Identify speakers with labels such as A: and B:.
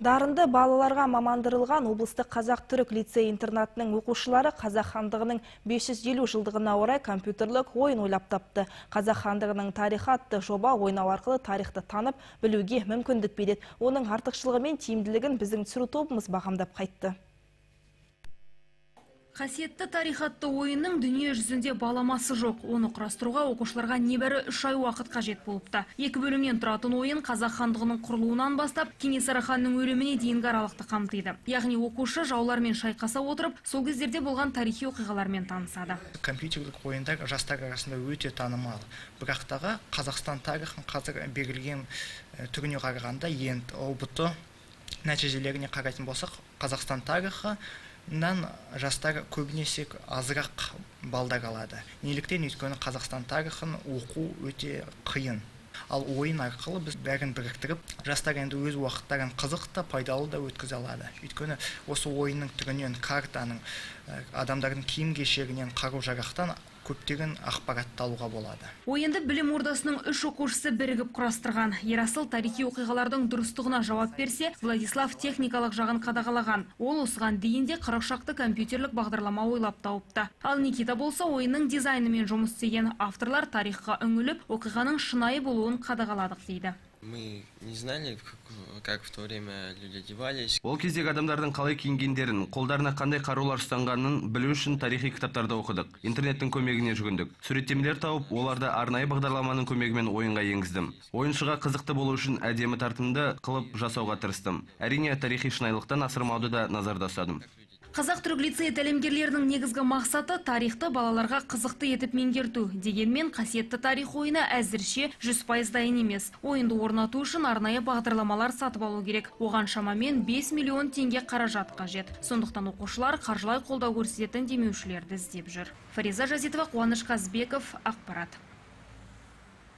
A: Дарынды балаларға мамандырылған облыстық қазақ-түрік лицей-интернатының оқушылары Қазақ хандығының 550 жылдығына орай компьютерлік ойын ойлап тапты. Қазақ хандығының тарихы атты жоба ойнау арқылы тарихты танып, білуге мүмкіндік береді. Оның артықшылығы мен тиімділігін біздің түсіру тобымыз бағамдап қайтты.
B: Қасиетті тарих атты ойынның дүние жүзінде баламасы жоқ. Оны құрастыруға оқушыларға небәрі 3 ай уақыт қажет болыпты. 2 бөлімнен тұратын ойын Қазақ хандығының құрылуынан бастап Кенесары ханның өліміне дейінгі аралықты қамтиды. Яғни оқушы жаулармен шайқаса отырып, сол кездерде болған тарихи оқиғалармен танысады.
C: Компьютерлік ойындар жастар арасында өте танымал. Бірақ тағы Қазақстан тарихын қазір берілген түріне қарағанда енді ұбт нәтижелеріне қарайтын болсақ, Қазақстан тарихы жастар көбінесе азырақ балдар алады. Неліктен? Өйткені Қазақстан тарихын оқу өте қиын. Ал ойын арқылы біз бәрін біріктіріп, жастар енді өз уақыттарын қызықты, пайдалы да өткізе алады. Өйткені осы ойынның түрінен, картаның, адамдардың киім-кешегінен, қару-жарақтан көптеген ақпаратты алуға болады.
B: Ойынды білім ордасының 3 оқушысы бірігіп құрастырған. Ерасыл тарихи оқиғалардың дұрыстығына жауап берсе, Владислав техникалық жағын қадағалаған. Ол осыған дейін де 40 шақты компьютерлік бағдарлама ойлап тауыпты. Ал Никита болса ойынның дизайнымен жұмыс істеген. Авторлар тарихқа үңіліп, оқиғаның шынайы болуын қадағаладық дейді.
D: Мы не знали, как в то время люди одевались.
E: Ол кездегі адамдардың қалай киінгендерін, қолдарына қандай қарулар ұстанғанын білу үшін тарихи кітаптарды оқыдық. Интернеттің көмегіне жүгіндік. Суреттемелер тауып, оларды арнайы бағдарламаның көмегімен ойынға енгіздім. Ойыншыға қызықты болу үшін әдемі тартымды қылып жасауға тырыстым. Әрине, тарихи шынайылықтан асырмауды да назарда ұстадым.
B: Қазақ-түрік лицей тәлімгерлерінің негізгі мақсаты тарихты балаларға қызықты етіп меңгерту. Дегенмен қасиетті тарих ойыны әзірше 100% дайын емес. Ойынды орнату үшін арнайы бағдарламалар сатып алу керек. Оған шамамен 5 миллион теңге қаражат қажет. Сондықтан оқушылар қаржылай қолдау көрсететін демеушілерді іздеп жүр. Фариза Жазитова, Қуаныш Қазбеков, ақпарат.